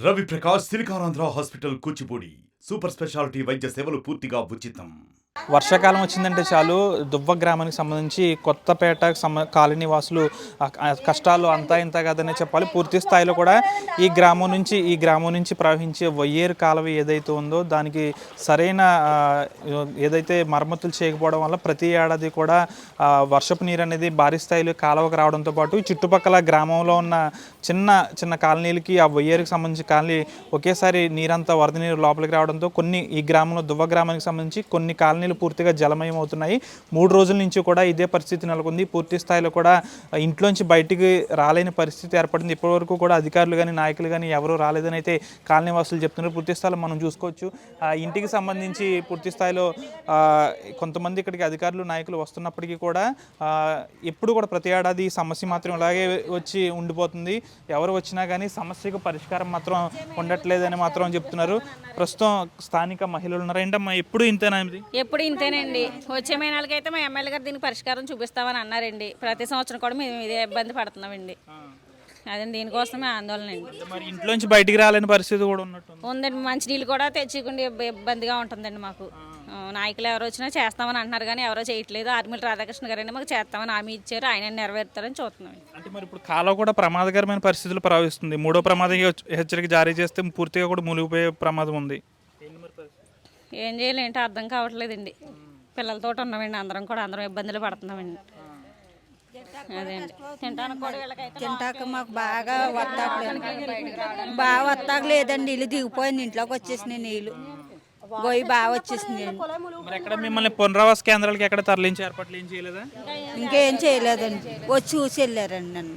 Ravi Prakash Siliconandhra hospital Kuchipudi super speciality వైద్య సేవలు పూర్తిగా ఉచితం. వర్షాకాలం వచ్చిందంటే చాలు దువ్వ గ్రామానికి సంబంధించి కొత్తపేట కాలనీ వాసులు కష్టాలు అంతా ఇంత కాదనే చెప్పాలి. పూర్తి స్థాయిలో కూడా ఈ గ్రామం నుంచి ప్రవహించే వయ్యేరు కాలువ ఏదైతే ఉందో దానికి సరైన ఏదైతే మరమ్మతులు చేయకపోవడం వల్ల ప్రతి ఏడాది కూడా వర్షపు నీరు అనేది భారీ స్థాయిలో కాలువకు రావడంతో పాటు చుట్టుపక్కల గ్రామంలో ఉన్న చిన్న చిన్న కాలనీలకి ఆ వయ్యేరుకి సంబంధించి కాలనీ ఒకేసారి నీరంతా వరద నీరు లోపలికి రావడంతో ఈ గ్రామంలో దువ్వ గ్రామానికి సంబంధించి కొన్ని కాలనీలు పూర్తిగా జలమయం అవుతున్నాయి. 3 రోజుల నుంచి కూడా ఇదే పరిస్థితి నెలకొంది. పూర్తి స్థాయిలో కూడా ఇంట్లోంచి బయటికి రాలేని పరిస్థితి ఏర్పడింది. ఇప్పటివరకు కూడా అధికారులు కానీ నాయకులు కానీ ఎవరూ రాలేదని అయితే కాలనీ వాసులు చెప్తున్నారు. పూర్తి స్థాయిలో మనం చూసుకోవచ్చు. ఇంటికి సంబంధించి పూర్తి స్థాయిలో కొంతమంది ఇక్కడికి అధికారులు నాయకులు వస్తున్నప్పటికీ కూడా ఎప్పుడు కూడా ప్రతి ఏడాది ఈ సమస్య మాత్రం ఇలాగే వచ్చి ఉండిపోతుంది. ఎవరు వచ్చినా కానీ సమస్యకు పరిష్కారం మాత్రం ఉండట్లేదని మాత్రం చెప్తున్నారు. ప్రస్తుతం స్థానిక మహిళలు ఉన్నారు. ఏంటమ్మా ఎప్పుడు ఇంతేనా? ఎప్పుడు ఇంతేనండి. వచ్చే మే నెలకైతే మా ఎమ్మెల్యే గారు దీనికి పరిష్కారం చూపిస్తామని అన్నారండి. ప్రతి సంవత్సరం కూడా మేము ఇదే ఇబ్బంది పడుతున్నామండి. అదే దీనికోసమే ఆందోళన అండి. మరి ఇంట్లోంచి బయటికి రాలేని పరిస్థితి కూడా ఉందండి. మంచినీళ్ళు కూడా తెచ్చుకుంటే ఇబ్బందిగా ఉంటుందండి మాకు. నాయకులు ఎవరు వచ్చినా చేస్తామని అంటున్నారు కానీ ఎవరో చేయట్లేదు. ఆర్మిల రాధాకృష్ణ గారు మాకు చేస్తామని హామీ ఇచ్చారు. ఆయన నెరవేరుతారని చూస్తున్నాం. అంటే మరి ఇప్పుడు కాలువ కూడా ప్రమాదకరమైన పరిస్థితులు ప్రవహిస్తుంది. 3వ ప్రమాద హెచ్చరిక జారీ చేస్తే పూర్తిగా కూడా మునిగిపోయే ప్రమాదం ఉంది. ఏం చేయాలంటే అర్థం కావట్లేదండి. పిల్లలతో ఉన్నామండి. అందరం ఇబ్బందులు పడుతున్నామండి. అదేండి తింటాక మాకు బాగా వత్తాగలేదండి. ఇల్లు దిగిపోయింది. ఇంట్లోకి వచ్చేసినాయి నీళ్ళు. గొయ్యి బాగా వచ్చేసింది. మరి ఎక్కడ మిమ్మల్ని పునరావాస కేంద్రాలకి ఎక్కడ తరలించి ఏర్పాట్లు ఏం చేయలేదా? ఇంకేం చేయలేదండి. వచ్చి చూసి వెళ్ళారండి నన్ను.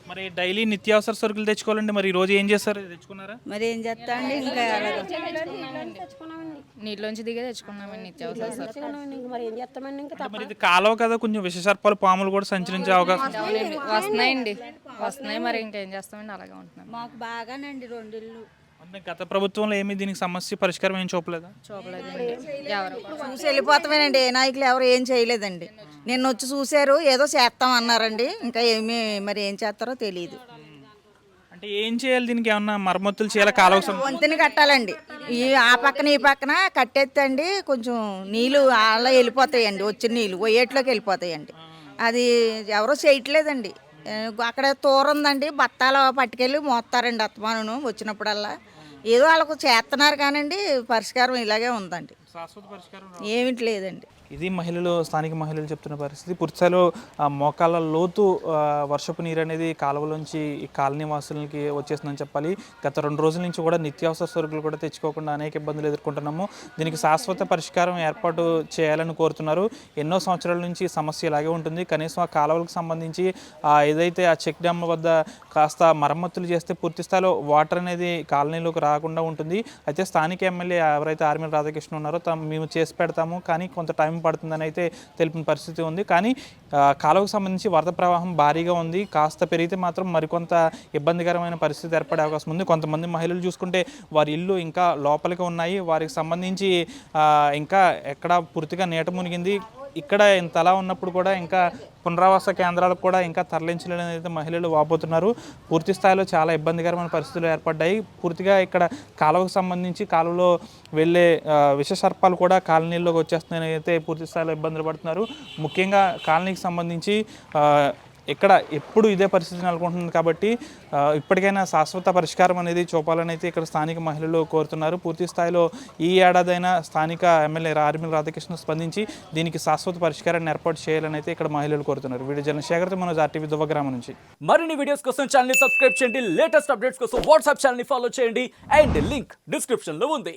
మరి డైలీ నిత్యావసర సరుకులు తెచ్చుకోవాలండి. మరి ఈ రోజు ఏం చేస్తారు? తెచ్చుకున్నారా? మరి ఏం చేస్తాండి. ఇంకా నీళ్ళలోంచి దిగే తెచ్చుకున్నామండి నిత్యావసర సరుకులు. మరి ఇది కాలువ కదా, కొంచెం విషసర్పాలు పాములు కూడా సంచరించే అవకాశం వస్తున్నాయి. మరి ఇంకేం చేస్తామండి, అలాగే ఉంటున్నాం. మాకు బాగానండి 2 ఇళ్ళు. గత ప్రభుత్వంలో ఏమి దీనికి సమస్య పరిష్కారం ఏం చూపలేదా? చూపలేదండి. ఎవరు చూసి వెళ్ళిపోతామేనండి. ఏ నాయకులు ఎవరు ఏం చేయలేదండి. నిన్న వచ్చి చూశారు, ఏదో చేస్తాం అన్నారండి. ఇంకా మరి ఏం చేస్తారో తెలియదు. అంటే ఏం చేయాలి? దీనికి ఏమన్నా మరమ్మతులు చేయాలి? కాలువ వంతెన కట్టాలండి. ఆ పక్కన ఈ పక్కన కట్టేస్తండి. కొంచెం నీళ్ళు అలా వెళ్ళిపోతాయండి. వచ్చిన నీళ్ళు ఒయ్యేట్లోకి వెళ్ళిపోతాయండి. అది ఎవరో చేయట్లేదండి. అక్కడ తోరుందండి. బత్తాలు పట్టుకెళ్ళి మోస్తారండి అత్తమాను వచ్చినప్పుడల్లా. ఏదో వాళ్ళకు చేస్తున్నారు కానండి పరిష్కారం ఇలాగే ఉందండి. ఏమిటి లేదండి. ఇది స్థానిక మహిళలు చెప్తున్న పరిస్థితి. పూర్తిస్థాయిలో మోకాళ్ళ లోతు వర్షపు నీరు అనేది కాలువలోంచి ఈ కాలనీ వాసులకి వచ్చేస్తుందని చెప్పాలి. గత 2 రోజుల నుంచి కూడా నిత్యావసర సరుకులు కూడా తెచ్చుకోకుండా అనేక ఇబ్బందులు ఎదుర్కొంటున్నాము. దీనికి శాశ్వత పరిష్కారం ఏర్పాటు చేయాలని కోరుతున్నారు. ఎన్నో సంవత్సరాల నుంచి ఈ సమస్య ఇలాగే ఉంటుంది. కనీసం ఆ కాలువలకు సంబంధించి ఏదైతే ఆ చెక్ డ్యామ్ వద్ద కాస్త మరమ్మతులు చేస్తే పూర్తిస్థాయిలో వాటర్ అనేది కాలనీలోకి రాకుండా ఉంటుంది. అయితే స్థానిక ఎమ్మెల్యే ఎవరైతే ఆర్మిల రాధాకృష్ణ ఉన్నారో మేము చేసి పెడతాము కానీ కొంత టైం పడుతుందని అయితే తెలిపిన పరిస్థితి ఉంది. కానీ కాలువకు సంబంధించి వరద ప్రవాహం భారీగా ఉంది. కాస్త పెరిగితే మాత్రం మరికొంత ఇబ్బందికరమైన పరిస్థితి ఏర్పడే అవకాశం ఉంది. కొంతమంది మహిళలు చూసుకుంటే వారి ఇల్లు ఇంకా లోపలికి ఉన్నాయి. వారికి సంబంధించి ఇంకా ఎక్కడ పూర్తిగా నీట మునిగింది. ఇక్కడ ఇంతలా ఉన్నప్పుడు కూడా ఇంకా పునరావాస కేంద్రాలకు కూడా ఇంకా తరలించలేదని అయితే మహిళలు వాపోతున్నారు. పూర్తి స్థాయిలో చాలా ఇబ్బందికరమైన పరిస్థితులు ఏర్పడ్డాయి. పూర్తిగా ఇక్కడ కాలువకు సంబంధించి కాలువలో వెళ్ళే విషసర్పాలు కూడా కాలనీల్లోకి వచ్చేస్తున్నాయని అయితే పూర్తి స్థాయిలో ఇబ్బందులు పడుతున్నారు. ముఖ్యంగా కాలనీకి సంబంధించి ఇక్కడ ఎప్పుడు ఇదే పరిస్థితి నెలకొంటుంది కాబట్టి ఇప్పటికైనా శాశ్వత పరిష్కారం అనేది చూపాలని అయితే ఇక్కడ స్థానిక మహిళలు కోరుతున్నారు. పూర్తి స్థాయిలో ఈ ఏడాదైనా స్థానిక ఎమ్మెల్యే ఆర్మిల రాధాకృష్ణ స్పందించి దీనికి శాశ్వత పరిష్కారాన్ని ఏర్పాటు చేయాలని అయితే ఇక్కడ మహిళలు కోరుతున్నారు. Video journalist Shekhar Manoj RTV Duvva గ్రామం నుంచి. మరిన్ని వీడియోస్ కోసం ఛానల్ ని సబ్స్క్రైబ్ చేయండి. లేటెస్ట్ అప్డేట్స్ కోసం వాట్సాప్ ఛానల్ ని ఫాలో చేయండి. అండ్ లింక్ డిస్క్రిప్షన్ లో ఉంది.